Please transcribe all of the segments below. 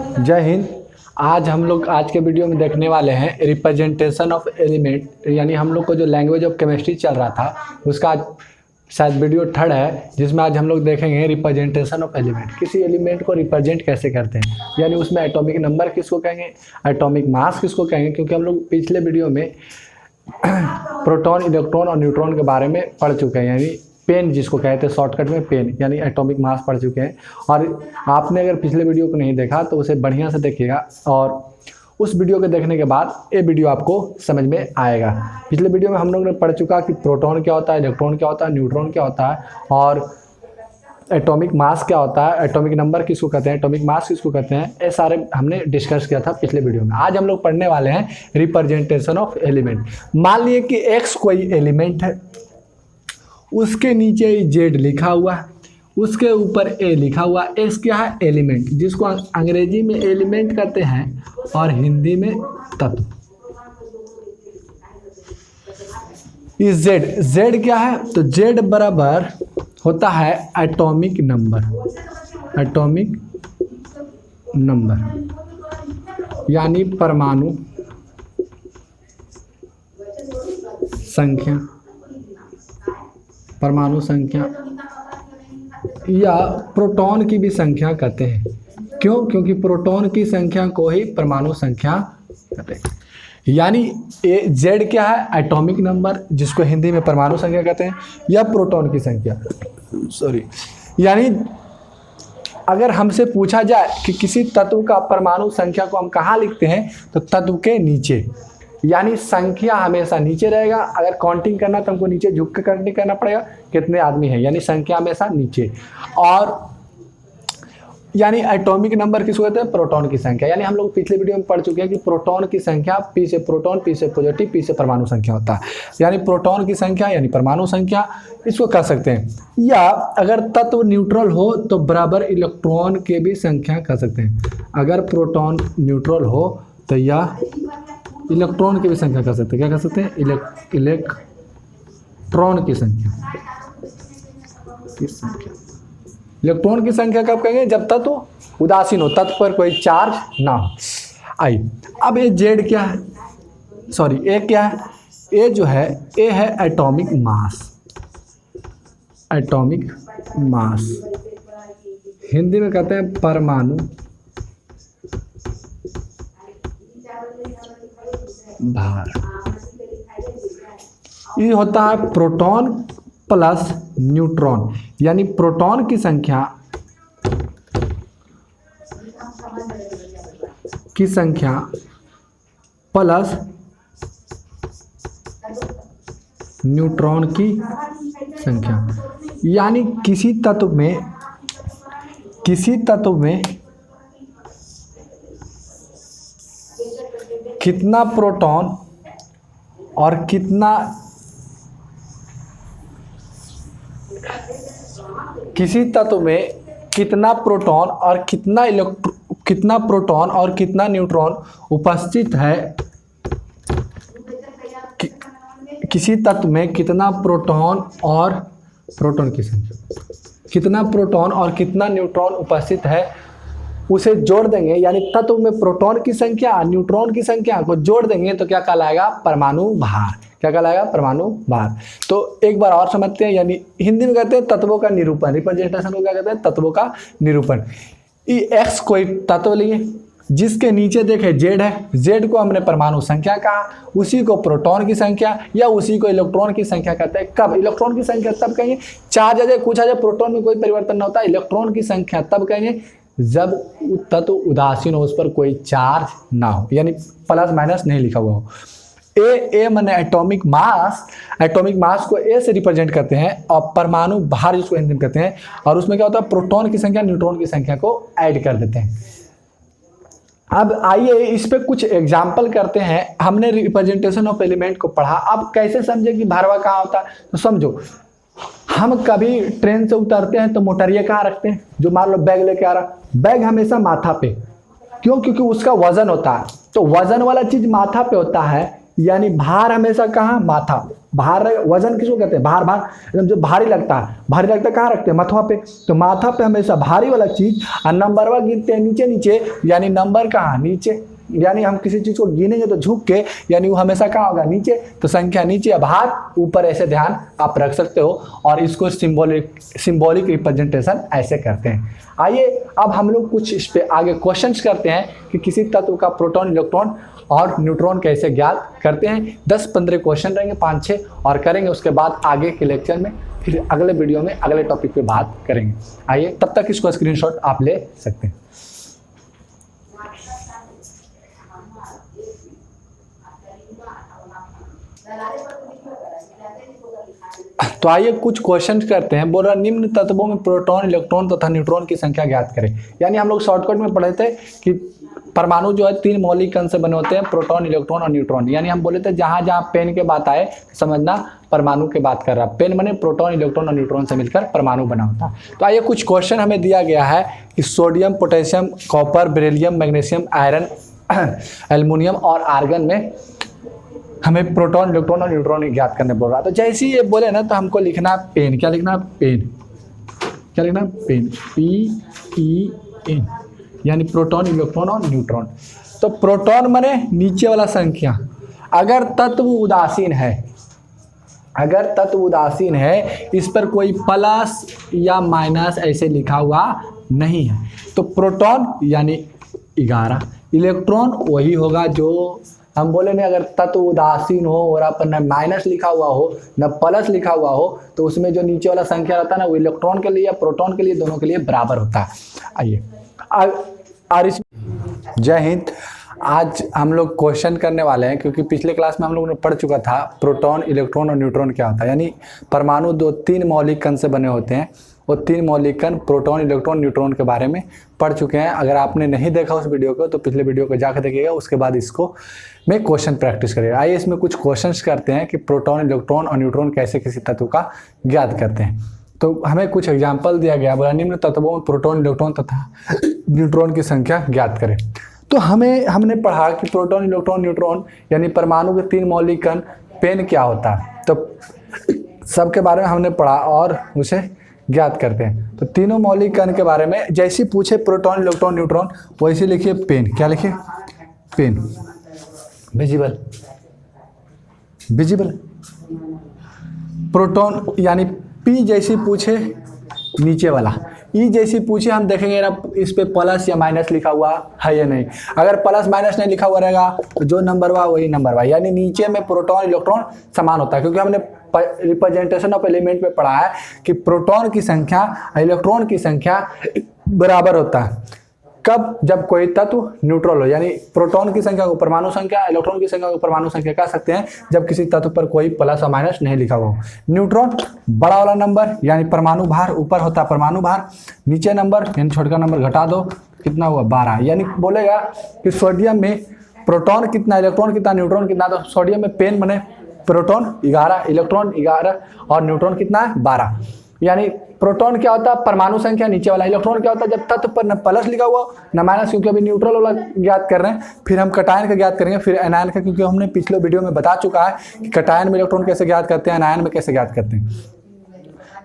जय हिंद। आज हम लोग आज के वीडियो में देखने वाले हैं रिप्रेजेंटेशन ऑफ एलिमेंट, यानी हम लोग को जो लैंग्वेज ऑफ केमिस्ट्री चल रहा था उसका आज शायद वीडियो थर्ड है, जिसमें आज हम लोग देखेंगे रिप्रेजेंटेशन ऑफ एलिमेंट। किसी एलिमेंट को रिप्रेजेंट कैसे करते हैं, यानी उसमें एटॉमिक नंबर किसको कहेंगे, एटॉमिक मास किसको कहेंगे, क्योंकि हम लोग पिछले वीडियो में प्रोटॉन, इलेक्ट्रॉन और न्यूट्रॉन के बारे में पढ़ चुके हैं, यानी पेन जिसको कहते हैं शॉर्टकट में पेन, यानी एटॉमिक मास पढ़ चुके हैं। और आपने अगर पिछले वीडियो को नहीं देखा तो उसे बढ़िया से देखिएगा, और उस वीडियो के देखने के बाद ये वीडियो आपको समझ में आएगा। पिछले वीडियो में हम लोग ने पढ़ चुका कि प्रोटॉन क्या होता है, इलेक्ट्रॉन क्या होता है, न्यूट्रॉन क्या होता है, और एटॉमिक मास क्या होता है, एटॉमिक नंबर किसको कहते हैं, एटॉमिक मास किसको कहते हैं, ये सारे हमने डिस्कस किया था पिछले वीडियो में। आज हम लोग पढ़ने वाले हैं रिप्रेजेंटेशन ऑफ एलिमेंट। मान लिए कि एक्स कोई एलिमेंट है, उसके नीचे जेड लिखा हुआ है, उसके ऊपर ए लिखा हुआ। एक्स क्या है, एलिमेंट, जिसको अंग्रेजी में एलिमेंट कहते हैं और हिंदी में तत्व। इस जेड क्या है, तो जेड बराबर होता है एटॉमिक नंबर, एटॉमिक नंबर यानी परमाणु संख्या, परमाणु संख्या या प्रोटॉन की भी संख्या कहते हैं। क्यों? क्योंकि प्रोटॉन की संख्या को ही परमाणु संख्या कहते हैं। यानी जेड क्या है, एटॉमिक नंबर, जिसको हिंदी में परमाणु संख्या कहते हैं, या प्रोटॉन की संख्या, सॉरी। यानी अगर हमसे पूछा जाए कि किसी तत्व का परमाणु संख्या को हम कहाँ लिखते हैं, तो तत्व के नीचे, यानी संख्या हमेशा नीचे रहेगा। अगर काउंटिंग करना तो हमको नीचे झुक के काउंटिंग करना पड़ेगा, कितने आदमी हैं, यानी संख्या हमेशा नीचे। और यानी एटॉमिक नंबर किसको कहते हैं, प्रोटॉन की संख्या। यानी हम लोग पिछले वीडियो में पढ़ चुके हैं कि प्रोटॉन की संख्या पी से प्रोटॉन, पी से पॉजिटिव, पी से परमाणु संख्या होता है। यानी प्रोटॉन की संख्या यानी परमाणु संख्या इसको कह सकते हैं। या अगर तत्व न्यूट्रल हो तो बराबर इलेक्ट्रॉन के भी संख्या कह सकते हैं। अगर प्रोटॉन न्यूट्रल हो तो यह इलेक्ट्रॉन की भी संख्या कह सकते हैं। क्या कह सकते हैं, इलेक्ट्रॉन की संख्या, इलेक्ट्रॉन की संख्या कब कहेंगे, जब तत्व उदासीन हो, तत्व पर कोई चार्ज ना हो। आई अब ये जेड क्या है, सॉरी ए क्या है, ए जो है ए है atomic mass, atomic mass Hindi में कहते हैं परमाणु भार। ये होता है प्रोटॉन प्लस न्यूट्रॉन, यानी प्रोटॉन की संख्या प्लस न्यूट्रॉन की संख्या। यानी किसी तत्व में कितना प्रोटॉन और कितना, किसी तत्व में कितना प्रोटॉन और कितना प्रोटॉन और कितना न्यूट्रॉन उपस्थित है, किसी तत्व में कितना प्रोटॉन और प्रोटॉन की संख्या, कितना प्रोटॉन और कितना न्यूट्रॉन उपस्थित है, उसे जोड़ देंगे। यानी तत्व में प्रोटॉन की संख्या न्यूट्रॉन की संख्या को जोड़ देंगे तो क्या कहलाएगा, परमाणु भार। क्या कहलाएगा, परमाणु भार। तो एक बार और समझते हैं, यानी हिंदी में कहते हैं तत्वों का निरूपण, रिप्रेजेंटेशन को क्या कहते हैं, तत्वों का निरूपण। एक्स कोई तत्व लिए, जिसके नीचे देखे जेड है, जेड को हमने परमाणु संख्या कहा, उसी को प्रोटॉन की संख्या या उसी को इलेक्ट्रॉन की संख्या कहते हैं। कब इलेक्ट्रॉन की संख्या तब कहेंगे, चार्ज आ जाए, कुछ आ जाए, प्रोटॉन में कोई परिवर्तन ना होता है। इलेक्ट्रॉन की संख्या तब कहेंगे जब तत्व उदासीन हो, उस पर कोई चार्ज ना हो, यानी प्लस माइनस नहीं लिखा हुआ हो। ए माने एटॉमिक मास, एटॉमिक मास को ए से रिप्रेजेंट करते हैं, और परमाणु भार जिसको हिंदी में कहते हैं, और उसमें क्या होता है, प्रोटॉन की संख्या न्यूट्रॉन की संख्या को ऐड कर देते हैं। अब आइए इस पे कुछ एग्जाम्पल करते हैं। हमने रिप्रेजेंटेशन ऑफ एलिमेंट को पढ़ा, अब कैसे समझे कि भारवा कहाँ होता है, तो समझो हम कभी ट्रेन से उतरते हैं तो मोटरिया कहाँ रखते हैं, जो मान लो बैग लेके आ रहा, बैग हमेशा माथा पे, क्यों, क्योंकि उसका वजन होता है, तो वजन वाला चीज माथा पे होता है, यानी भार हमेशा कहाँ, माथा। भार, वजन किसको कहते हैं? भार। भार एकदम जो भारी लगता है, भारी लगता है कहाँ रखते हैं? माथा पे। तो माथा पे हमेशा भारी वाला चीज और नंबरवा गिनते हैं नीचे नीचे, यानी नंबर कहाँ? नीचे। यानी हम किसी चीज को गिनेंगे तो झुक के, यानी वो हमेशा कहाँ होगा? नीचे। तो संख्या नीचे या भार ऊपर, ऐसे ध्यान आप रख सकते हो। और इसको सिंबॉलिक रिप्रेजेंटेशन ऐसे करते हैं। आइए अब हम लोग कुछ इस पे आगे क्वेश्चंस करते हैं कि किसी तत्व का प्रोटॉन, इलेक्ट्रॉन और न्यूट्रॉन कैसे ज्ञात करते हैं। 10-15 क्वेश्चन रहेंगे, 5-6 और करेंगे। उसके बाद आगे के लेक्चर में फिर अगले वीडियो में अगले टॉपिक पे बात करेंगे। आइए तब तक इसको स्क्रीनशॉट आप ले सकते हैं। तो आइए कुछ क्वेश्चन करते हैं। बोल रहा निम्न तत्वों में प्रोटॉन, इलेक्ट्रॉन तथा न्यूट्रॉन की संख्या ज्ञात करें। यानी हम लोग शॉर्टकट में पढ़े थे कि परमाणु जो है 3 मौलिक कण से बने होते हैं, प्रोटॉन, इलेक्ट्रॉन और न्यूट्रॉन। यानी हम बोले थे जहां जहां पेन के बात आए समझना परमाणु की बात कर रहा। पेन बने प्रोटॉन, इलेक्ट्रॉन और न्यूट्रॉन से मिलकर परमाणु बना होता। तो आइए कुछ क्वेश्चन हमें दिया गया है कि sodium, potassium, copper, beryllium, magnesium, iron, aluminium और आर्गन में हमें प्रोटॉन, इलेक्ट्रॉन और न्यूट्रॉन ज्ञात करने बोल रहा। तो जैसे ही ये बोले ना तो हमको लिखना पेन। क्या लिखना? पेन। क्या लिखना? पेन। PEN, यानी प्रोटॉन, इलेक्ट्रॉन और न्यूट्रॉन। तो प्रोटॉन माने नीचे वाला संख्या। अगर तत्व उदासीन है, अगर तत्व उदासीन है, इस पर कोई प्लस या माइनस ऐसे लिखा हुआ नहीं है, तो प्रोटॉन यानी 11। इलेक्ट्रॉन वही होगा जो हम बोले नहीं, अगर तत्व उदासीन हो और आप न माइनस लिखा हुआ हो न प्लस लिखा हुआ हो, तो उसमें जो नीचे वाला संख्या रहता है ना, वो इलेक्ट्रॉन के लिए या प्रोटॉन के लिए, दोनों के लिए बराबर होता है। आइए और इस जय हिंद। आज हम लोग क्वेश्चन करने वाले हैं, क्योंकि पिछले क्लास में हम लोगों ने पढ़ चुका था प्रोटॉन, इलेक्ट्रॉन और न्यूट्रॉन क्या होता है। यानी परमाणु 3 मौलिक कण से बने होते हैं। वो 3 मौलिक कण प्रोटॉन, इलेक्ट्रॉन, न्यूट्रॉन के बारे में पढ़ चुके हैं। अगर आपने नहीं देखा उस वीडियो को तो पिछले वीडियो को जाकर देखिएगा, उसके बाद इसको में क्वेश्चन प्रैक्टिस करिएगा। आइए इसमें कुछ क्वेश्चंस करते हैं कि प्रोटॉन, इलेक्ट्रॉन और न्यूट्रॉन कैसे किसी तत्व का ज्ञात करते हैं। तो हमें कुछ एग्जाम्पल दिया गया, बोला निम्न तत्वों में प्रोटॉन, इलेक्ट्रॉन तथा न्यूट्रॉन की संख्या ज्ञात करें। तो हमने पढ़ा कि प्रोटॉन, इलेक्ट्रॉन, न्यूट्रॉन यानी परमाणु के 3 मौलिक कण, पेन क्या होता है, तो सबके बारे में हमने पढ़ा और उसे ज्ञात करते हैं। तो तीनों मौलिक कण के बारे में जैसे पूछे प्रोटॉन, इलेक्ट्रॉन, न्यूट्रॉन, वैसे लिखिए पेन। क्या लिखिए? पेन। Visible, visible. प्रोटॉन यानी पी जैसी पूछे नीचे वाला, ई जैसी पूछे हम देखेंगे ना इस पे प्लस या माइनस लिखा हुआ है या नहीं। अगर प्लस माइनस नहीं लिखा हुआ रहेगा तो जो नंबर हुआ वही नंबर हुआ, यानी नीचे में प्रोटॉन, इलेक्ट्रॉन समान होता है। क्योंकि हमने रिप्रेजेंटेशन ऑफ एलिमेंट में पढ़ा है कि प्रोटॉन की संख्या, इलेक्ट्रॉन की संख्या बराबर होता है। कब? जब कोई तत्व न्यूट्रल हो, यानी प्रोटॉन की संख्या को परमाणु संख्या, इलेक्ट्रॉन की संख्या को परमाणु संख्या कह सकते हैं जब किसी तत्व पर कोई प्लस और माइनस नहीं लिखा हुआ हो। न्यूट्रॉन बड़ा वाला नंबर यानी परमाणु भार, ऊपर होता है परमाणु भार, नीचे नंबर यानी छोटा नंबर घटा दो, कितना हुआ? 12। यानी बोलेगा कि सोडियम में प्रोटॉन कितना, इलेक्ट्रॉन कितना, न्यूट्रॉन कितना, तो सोडियम में पेन बने प्रोटॉन 11, इलेक्ट्रॉन 11 और न्यूट्रॉन कितना है? 12। यानी प्रोटॉन क्या होता है? परमाणु संख्या नीचे वाला। इलेक्ट्रॉन क्या होता है? जब तत्व पर न प्लस लिखा हुआ न माइनस, क्योंकि अभी न्यूट्रल वाला ज्ञात कर रहे हैं। फिर हम कटायन का ज्ञात करेंगे, फिर एनायन का, क्योंकि हमने पिछले वीडियो में बता चुका है कि कटायन में इलेक्ट्रॉन कैसे ज्ञात करते हैं, एनायन में कैसे ज्ञात करते हैं।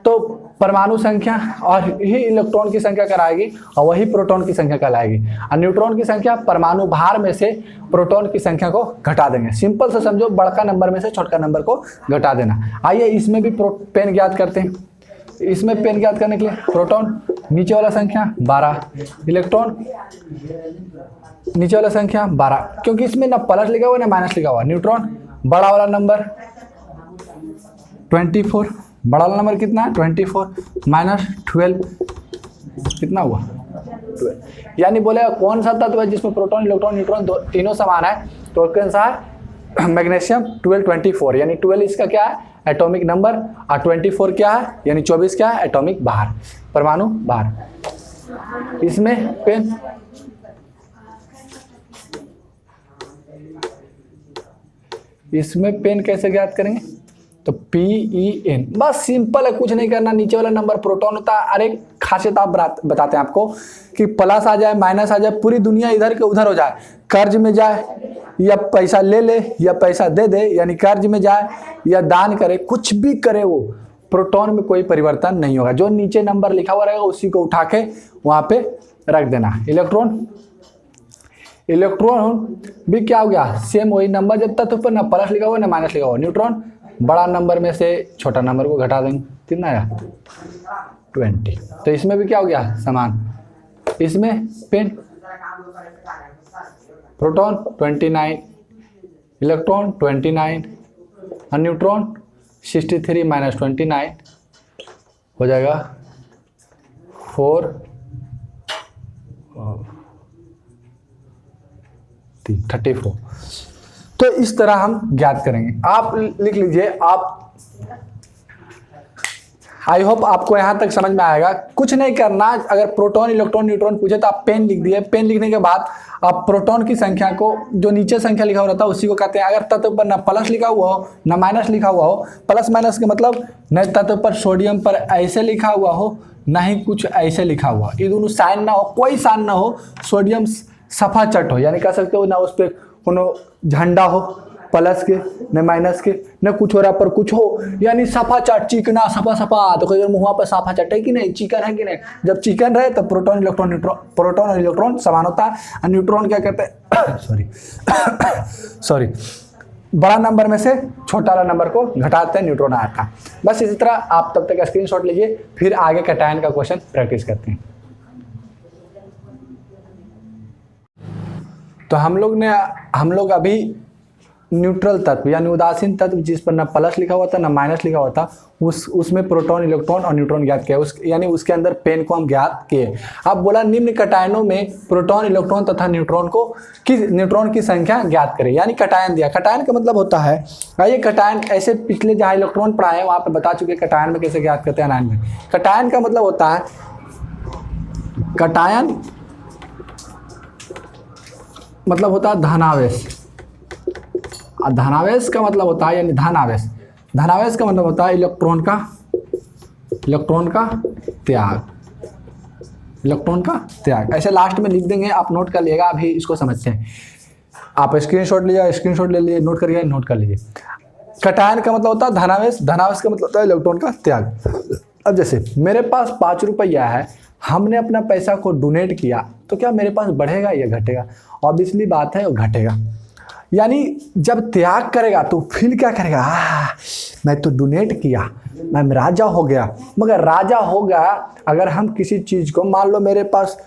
तो परमाणु संख्या और ही इलेक्ट्रॉन की संख्या कराएगी और वही प्रोटॉन की संख्या कहलाएगी। और न्यूट्रॉन की संख्या परमाणु भार में से प्रोटॉन की संख्या को घटा देंगे। सिंपल से समझो, बड़का नंबर में से छोटका नंबर को घटा देना। आइए इसमें भी पेन ज्ञात करते हैं। इसमें पेन ज्ञात करने के लिए प्रोटॉन नीचे वाला संख्या 12, इलेक्ट्रॉन नीचे वाला संख्या 12, क्योंकि इसमें ना प्लस लिखा हुआ ना माइनस लिखा हुआ। न्यूट्रॉन बड़ा वाला नंबर 24, बड़ा वाला नंबर कितना है? 24 माइनस 12 कितना हुआ? 12। यानी बोले कौन सा तत्व है जिसमें प्रोटॉन, इलेक्ट्रॉन, न्यूट्रॉन तीनों समान है? तो कौन सा है? मैग्नीशियम 1224, यानी 12 इसका क्या है? एटॉमिक नंबर, और 24 क्या है? यानी 24 क्या है? एटॉमिक भार, परमाणु भार। इसमें पेन कैसे ज्ञात करेंगे? तो PEN, बस सिंपल है, कुछ नहीं करना। नीचे वाला नंबर प्रोटॉन होता है। अरे खासियत आप बताते हैं आपको कि प्लस आ जाए, माइनस आ जाए, पूरी दुनिया इधर के उधर हो जाए, कर्ज में जाए, या पैसा ले ले या पैसा दे दे, यानी कर्ज में जाए या दान करे, कुछ भी करे वो, प्रोटॉन में कोई परिवर्तन नहीं होगा। जो नीचे नंबर लिखा हुआ रहेगा उसी को उठा के वहां पे रख देना। इलेक्ट्रॉन भी क्या हो गया, सेम वही नंबर, जब तक ऊपर ना प्लस लिखा हुआ ना माइनस लिखा हुआ। न्यूट्रॉन बड़ा नंबर में से छोटा नंबर को घटा देंगे, कितना आया 20। तो इसमें भी क्या हो गया समान, इसमें पेन प्रोटॉन 29, इलेक्ट्रॉन 29 और न्यूट्रॉन 63 माइनस 29 हो जाएगा 34। तो इस तरह हम ज्ञात करेंगे। आप लिख लीजिए, आप आई होप आपको यहां तक समझ में आएगा। कुछ नहीं करना, अगर प्रोटॉन इलेक्ट्रॉन न्यूट्रॉन पूछे तो आप पेन लिख दिए। पेन लिखने के बाद आप प्रोटॉन की संख्या को, जो नीचे संख्या लिखा हुआ रहता है उसी को कहते हैं। अगर तत्व पर ना प्लस लिखा हुआ हो ना माइनस लिखा हुआ हो, प्लस माइनस के मतलब न तत्व पर सोडियम पर ऐसे लिखा हुआ हो ना ही कुछ ऐसे लिखा हुआ, ये दोनों साइन ना हो, कोई साइन ना हो, सोडियम सफा चट हो, यानी कह सकते हो ना उस पर कोनो झंडा हो प्लस के न माइनस के न कुछ हो रहा पर कुछ हो, यानी सफा चट चिकना सफा सफा। तो कोई मुँह पर साफा चट है कि नहीं, चिकन है कि नहीं। जब चिकन रहे तो प्रोटॉन और इलेक्ट्रॉन समान होता है। और न्यूट्रॉन क्या कहते हैं सॉरी बड़ा नंबर में से छोटा वाला नंबर को घटाते हैं, न्यूट्रॉन आता है। बस इसी तरह आप तब तक स्क्रीनशॉट लीजिए, फिर आगे कैटायन का क्वेश्चन प्रैक्टिस करते हैं। तो हम लोग अभी न्यूट्रल तत्व यानी उदासीन तत्व जिस पर ना प्लस लिखा हुआ था ना माइनस लिखा हुआ था, उसमें प्रोटॉन इलेक्ट्रॉन और न्यूट्रॉन ज्ञात किया, यानी उसके अंदर पेन को हम ज्ञात किए। अब बोला निम्न कटायनों में प्रोटॉन इलेक्ट्रॉन तथा न्यूट्रॉन की संख्या ज्ञात करें, यानी कटायन दिया। कटायन का मतलब होता है, ये कटायन ऐसे पिछले जहाँ इलेक्ट्रॉन पढ़ाए वहाँ पे बता चुके कटायन में कैसे ज्ञात करते हैं आयन में। कटायन का मतलब होता है, कटायन मतलब होता है धनावेश। धनावेश का मतलब होता है, यानी धनावेश का मतलब होता है इलेक्ट्रॉन का त्याग। ऐसे लास्ट में लिख देंगे, आप नोट कर लिएगा। अभी इसको समझते हैं, आप स्क्रीनशॉट ले लिए, नोट कर लीजिए। कटायन का मतलब होता है धनावेश का मतलब होता है इलेक्ट्रॉन का त्याग। अब जैसे मेरे पास 5 रुपया है, हमने अपना पैसा को डोनेट किया, तो क्या मेरे पास बढ़ेगा या घटेगा? ऑब्वियसली बात है वो घटेगा। यानी जब त्याग करेगा तो फील क्या करेगा, मैं तो डोनेट किया, मैं राजा हो गया। मगर राजा होगा अगर हम किसी चीज़ को, मान लो मेरे पास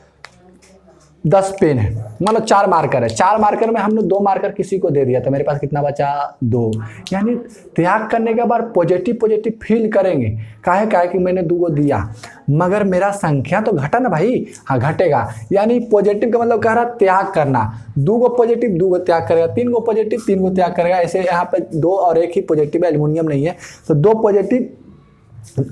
10 पेन है, मान लो 4 मार्कर है, 4 मार्कर में हमने 2 मार्कर किसी को दे दिया, तो मेरे पास कितना बचा 2। यानी त्याग करने के बाद पॉजिटिव फील करेंगे, काहे कि मैंने 2 को दिया, मगर मेरा संख्या तो घटा ना भाई, हाँ घटेगा। यानी पॉजिटिव का मतलब कह रहा त्याग करना, 2 को पॉजिटिव 2 को त्याग करेगा, 3 को पॉजिटिव 3 को त्याग करेगा। ऐसे यहाँ पे 2 और 1 ही पॉजिटिव है, एल्युमिनियम नहीं है, तो 2 पॉजिटिव,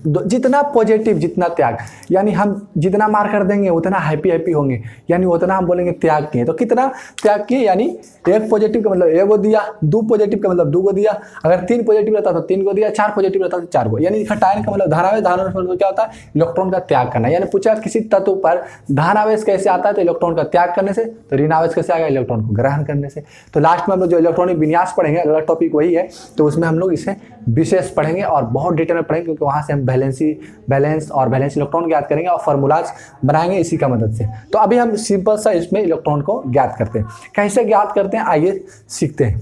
जितना पॉजिटिव जितना त्याग, यानी हम जितना मार्कर देंगे उतना हैप्पी होंगे, यानी उतना हम बोलेंगे त्याग किए। तो कितना त्याग किए, यानी 1 पॉजिटिव का मतलब 1 को दिया, 2 पॉजिटिव का मतलब 2 को दिया, अगर 3 पॉजिटिव रहता तो 3 को दिया, 4 पॉजिटिव रहता तो 4 को। यानी कटायन का मतलब धनावेश मतलब क्या होता है, इलेक्ट्रॉन का त्याग करना। यानी पूछा किसी तत्व पर धनावेश कैसे आता है, तो इलेक्ट्रॉन का त्याग करने से। तो ऋणावेश कैसे आएगा, इलेक्ट्रॉन को ग्रहण करने से। तो लास्ट में हम लोग जो इलेक्ट्रॉनिक विन्यास पढ़ेंगे, अगला टॉपिक वही है, तो उसमें हम लोग इसे विशेष पढ़ेंगे और बहुत डिटेल में पढ़ेंगे, क्योंकि वहाँ से हम बैलेंस इलेक्ट्रॉन ज्ञात करेंगे और फार्मूलाज बनाएंगे इसी का मदद से। तो अभी हम सिंपल सा इसमें इलेक्ट्रॉन को ज्ञात करते हैं। कैसे ज्ञात करते हैं आइए सीखते हैं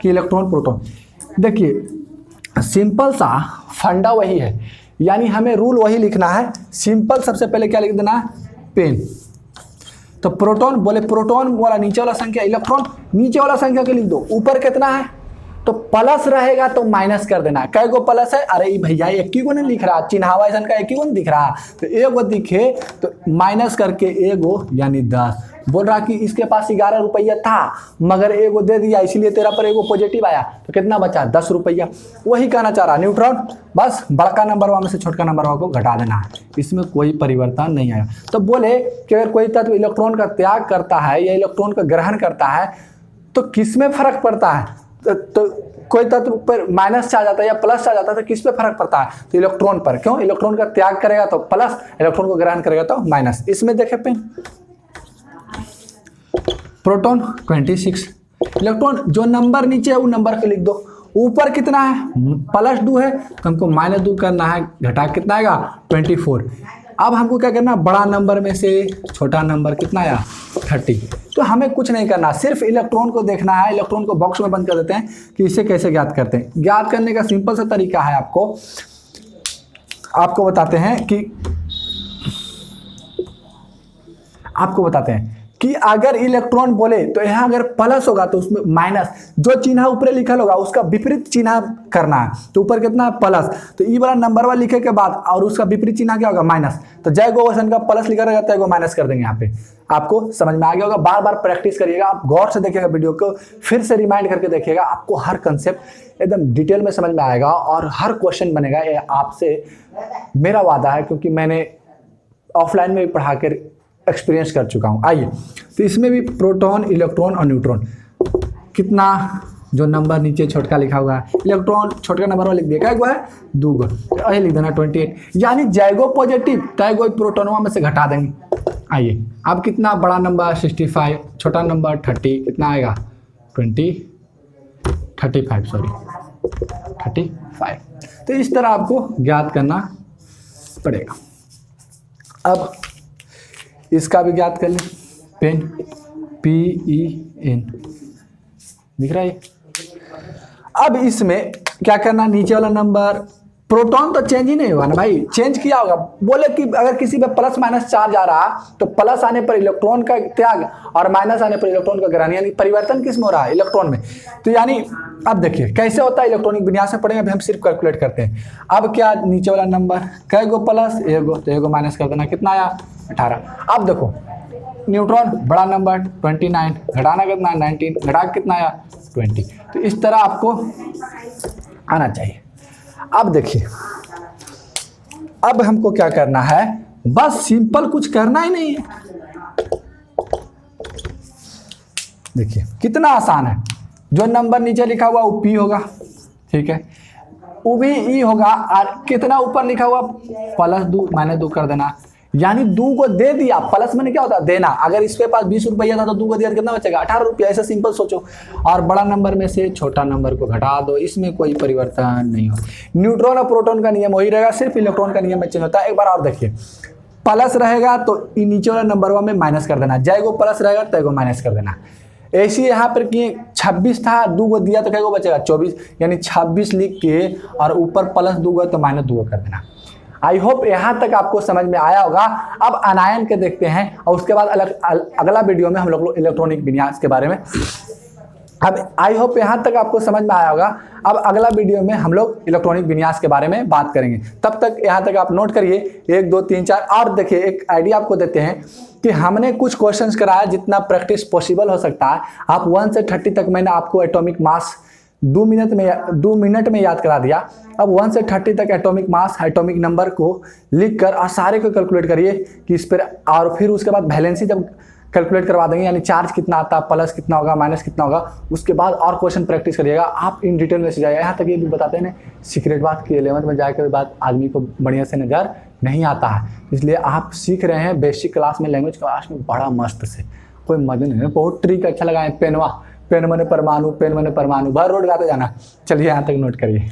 कि इलेक्ट्रॉन प्रोटॉन। देखिए सिंपल सा फंडा वही है, यानी हमें रूल वही लिखना है। सिंपल सबसे पहले क्या लिख देना है, पेन। तो प्रोटॉन बोले, प्रोटॉन वाला नीचे वाला संख्या, इलेक्ट्रॉन नीचे वाला संख्या के लिख दो, ऊपर कितना है तो प्लस रहेगा तो माइनस कर देना। कै गो प्लस है, अरे भैया एक ही को नहीं लिख रहा, चिन्हावा ऐसा का एक ही को नहीं दिख रहा, तो एगो दिखे तो माइनस करके एगो यानी 10। बोल रहा कि इसके पास 11 रुपया था मगर एगो दे दिया, इसलिए तेरा पर एगो पॉजिटिव आया, तो कितना बचा 10 रुपया। वही कहना चाह रहा न्यूट्रॉन, बस बड़का नंबर में से छोटका नंबर को घटा देना है, इसमें कोई परिवर्तन नहीं आया। तो बोले कि अगर कोई तत्व इलेक्ट्रॉन का त्याग करता है या इलेक्ट्रॉन का ग्रहण करता है तो किस में फर्क पड़ता है, तो कोई तत्व पर माइनस आ जाता है या प्लस आ जाता है तो किस पे फर्क पड़ता है, तो इलेक्ट्रॉन पर। क्यों, इलेक्ट्रॉन का त्याग करेगा तो प्लस, इलेक्ट्रॉन को ग्रहण करेगा तो माइनस। इसमें देखे पेन प्रोटॉन 26, इलेक्ट्रॉन जो नंबर नीचे है वो नंबर को लिख दो। ऊपर कितना है, +2 है तो हमको -2 करना है, घटा कितना आएगा 24। अब हमको क्या करना, बड़ा नंबर में से छोटा नंबर कितना आया 30। तो हमें कुछ नहीं करना, सिर्फ इलेक्ट्रॉन को देखना है। इलेक्ट्रॉन को बॉक्स में बंद कर देते हैं कि इसे कैसे ज्ञात करते हैं। ज्ञात करने का सिंपल सा तरीका है, आपको बताते हैं कि अगर इलेक्ट्रॉन बोले तो यहाँ अगर प्लस होगा तो उसमें माइनस, जो चिन्ह ऊपर लिखा होगा उसका विपरीत चिन्ह करना है। तो ऊपर कितना प्लस, तो ई वाला नंबर वाला लिखे के बाद और उसका विपरीत चिन्ह क्या होगा माइनस। तो जय गोवर्धन का प्लस लिखा रहता है, माइनस कर देंगे। यहाँ पे आपको समझ में आ गया होगा। बार बार प्रैक्टिस करिएगा, आप गौर से देखिएगा वीडियो को, फिर से रिमाइंड करके देखिएगा, आपको हर कंसेप्ट एकदम डिटेल में समझ में आएगा और हर क्वेश्चन बनेगा। ये आपसे मेरा वादा है, क्योंकि मैंने ऑफलाइन में भी पढ़ा कर एक्सपीरियंस कर चुका हूँ। आइए, तो इसमें भी प्रोटॉन, इलेक्ट्रॉन और न्यूट्रॉन, कितना जो नंबर नीचे छोटका लिखा हुआ है, इलेक्ट्रॉन छोटका नंबर में लिख दिया, क्या हुआ है 2 गो, तो लिख देना 28, यानी जैगो पॉजिटिव तैगो प्रोटोनवा में से घटा देंगे। आइए, अब कितना बड़ा नंबर 65, छोटा नंबर 30, कितना आएगा 35। तो इस तरह आपको ज्ञात करना पड़ेगा। अब इसका भी ज्ञात कर लें, पेन PEN दिख रहा है। अब इसमें क्या करना, नीचे वाला नंबर, प्रोटॉन तो चेंज ही नहीं होगा ना भाई, चेंज किया होगा। बोले कि अगर किसी पे प्लस माइनस चार्ज आ रहा तो प्लस आने पर इलेक्ट्रॉन का त्याग और माइनस आने पर इलेक्ट्रॉन का ग्रहण, यानी परिवर्तन किस में हो रहा है, इलेक्ट्रॉन में। तो यानी अब देखिए कैसे होता है, इलेक्ट्रॉनिक विन्यास में पढ़ेंगे, अभी हम सिर्फ कैलकुलेट करते हैं। अब क्या, नीचे वाला नंबर कै गो प्लस, एगो, तो एगो माइनस कर देना, कितना आया 18। अब देखो न्यूट्रॉन बड़ा नंबर 29, घटाना कितना 19, घटा कितना आया 20। तो इस तरह आपको आना चाहिए। अब देखिए, अब हमको क्या करना है, बस सिंपल, कुछ करना ही नहीं है। देखिए कितना आसान है, जो नंबर नीचे लिखा हुआ वो P होगा, ठीक है, वो भी E होगा, और कितना ऊपर लिखा हुआ +2 -2 कर देना, यानी 2 को दे दिया। प्लस मैंने क्या होता है देना, अगर इसके पास 20 रुपया था तो 2 को दिया, कितना बचेगा 18 रुपया। ऐसा सिंपल सोचो, और बड़ा नंबर में से छोटा नंबर को घटा दो, इसमें कोई परिवर्तन नहीं हो। न्यूट्रॉन और प्रोटॉन का नियम वही रहेगा, सिर्फ इलेक्ट्रॉन का नियम में चेंज होता है। एक बार और देखिए, प्लस रहेगा तो नीचे वाला नंबर में माइनस कर देना, जय को प्लस रहेगा तय को माइनस कर देना। ऐसे यहाँ पर कि 26 था, 2 को दिया तो क्या बचेगा 24, यानी 26 लिख के और ऊपर +2 तो -2 कर देना। आई होप यहाँ तक आपको समझ में आया होगा। अब अनायन के देखते हैं, और उसके बाद अगला वीडियो में हम लोग इलेक्ट्रॉनिक विन्यास के बारे में। अब आई होप यहाँ तक आपको समझ में आया होगा। अब अगला वीडियो में हम लोग इलेक्ट्रॉनिक विन्यास के बारे में बात करेंगे। तब तक यहाँ तक आप नोट करिए, 1 2 3 4। और देखिए, एक आइडिया आपको देते हैं कि हमने कुछ क्वेश्चंस कराया, जितना प्रैक्टिस पॉसिबल हो सकता है। आप 1 से 30 तक मैंने आपको एटॉमिक मास 2 मिनट में याद करा दिया। अब 1 से 30 तक एटॉमिक मास, एटॉमिक नंबर को लिख कर और सारे को कैलकुलेट करिए कि इस पर, और फिर उसके बाद वैलेंसी जब कैलकुलेट करवा देंगे, यानी चार्ज कितना आता है, प्लस कितना होगा, माइनस कितना होगा, उसके बाद और क्वेश्चन प्रैक्टिस करिएगा। आप इन डिटेल में से जाइए। यहाँ तक ये भी बताते हैं ना, सीक्रेट बात की 11th में जाकर बात आदमी को बढ़िया से नज़र नहीं आता है, इसलिए आप सीख रहे हैं बेसिक क्लास में, लैंग्वेज क्लास में बड़ा मस्त से, कोई मजा नहीं है। बहुत ट्रिक अच्छा लगा है, पेन मने परमाणु, भर रोड गाते जाना। चलिए यहाँ तक नोट करिए।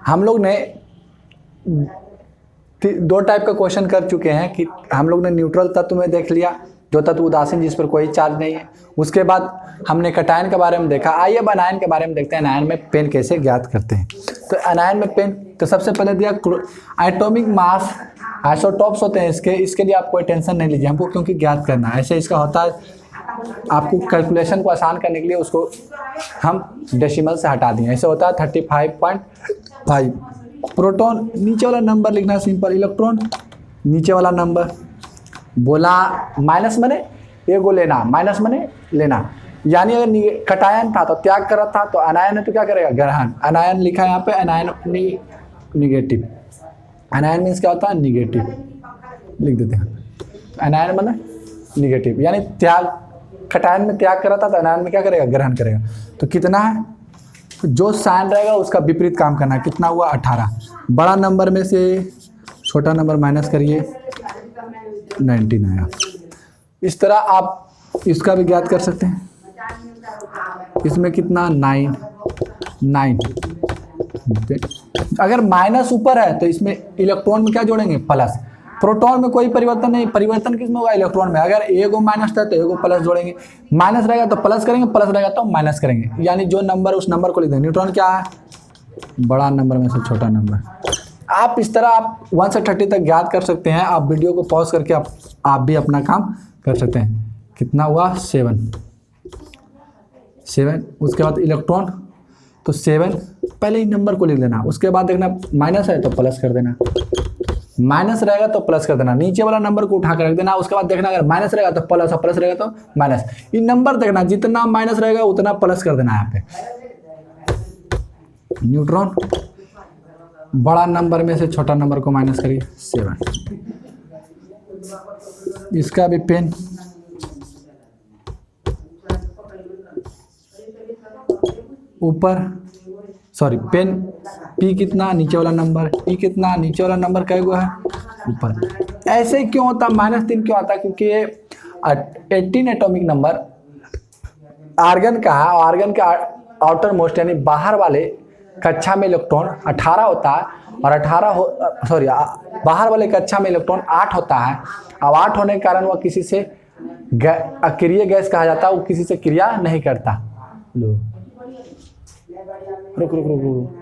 हम लोग ने 2 टाइप का क्वेश्चन कर चुके हैं कि हम लोग ने न्यूट्रल तत्व में देख लिया, जो तत्व उदासीन जिस पर कोई चार्ज नहीं है। उसके बाद हमने कटायन के बारे में देखा। आइए अब अनायन के बारे में देखते हैं, अनायन में पेन कैसे ज्ञात करते हैं। तो अनायन में पेन, तो सबसे पहले दिया एटॉमिक मास, आइसोटॉप्स होते हैं इसके लिए आप कोई टेंशन नहीं लीजिए हमको, क्योंकि ज्ञात करना है। ऐसे इसका होता है, आपको कैलकुलेशन को आसान करने के लिए उसको हम डेसिमल से हटा दिए। ऐसे होता है 35.5। प्रोटॉन, नीचे वाला नंबर लिखना सिंपल, इलेक्ट्रॉन नीचे वाला नंबर, बोला माइनस मने एगो लेना, माइनस मने लेना, यानी अगर कटायन था तो त्याग कर रहा था, तो अनायन है तो क्या करेगा ग्रहण। अनायन लिखा है यहाँ पे, अनायन निगेटिव। अनायन मीन्स क्या होता है, निगेटिव लिख देते हैं। अनायन माने निगेटिव, यानी त्याग, कटायन में त्याग कर रहा था तो अनायन में क्या करेगा, ग्रहण करेगा। तो कितना है, जो साइन रहेगा उसका विपरीत काम करना है। कितना हुआ 18। बड़ा नंबर में से छोटा नंबर माइनस करिए, 19 आया। इस तरह आप इसका भी ज्ञात कर सकते हैं। इसमें कितना 9 9। अगर माइनस ऊपर है तो इसमें इलेक्ट्रॉन में क्या जोड़ेंगे? प्लस। प्रोटॉन में कोई परिवर्तन नहीं, परिवर्तन किसमें होगा? इलेक्ट्रॉन में। अगर एगो माइनस था तो एगो प्लस जोड़ेंगे, माइनस रहेगा तो प्लस करेंगे, प्लस रहेगा तो माइनस करेंगे, यानी जो नंबर उस नंबर को लिख देंगे। न्यूट्रॉन क्या है? बड़ा नंबर में से छोटा नंबर। आप इस तरह आप 1 से 30 तक ज्ञात कर सकते हैं। आप वीडियो को पॉज करके आप भी अपना काम कर सकते हैं। कितना हुआ? 7। उसके बाद इलेक्ट्रॉन, तो 7 पहले ही नंबर को लिख देना। उसके बाद देखना माइनस है तो प्लस कर देना, माइनस रहेगा तो प्लस कर देना, नीचे वाला नंबर को उठा कर रख देना। उसके बाद देखना अगर माइनस रहेगा तो प्लस और प्लस रहेगा तो माइनस। ये नंबर देखना, जितना माइनस रहेगा उतना प्लस कर देना। यहाँ पे न्यूट्रॉन, बड़ा नंबर में से छोटा नंबर को माइनस करिए 7। इसका भी पेन, ऊपर सॉरी पेन पी कितना, नीचे वाला नंबर, ई कितना, नीचे वाला नंबर कै गो है? ऊपर। ऐसे क्यों होता? -3 क्यों आता? क्योंकि 18 एटॉमिक नंबर आर्गन का है। आर्गन का आउटर मोस्ट यानी बाहर वाले कक्षा में इलेक्ट्रॉन 18 होता है, और बाहर वाले कक्षा में इलेक्ट्रॉन 8 होता है। अब 8 होने के कारण वह किसी से अक्रिय गैस कहा जाता है, वो किसी से क्रिया नहीं करता। लो रुक रुक रुक रुक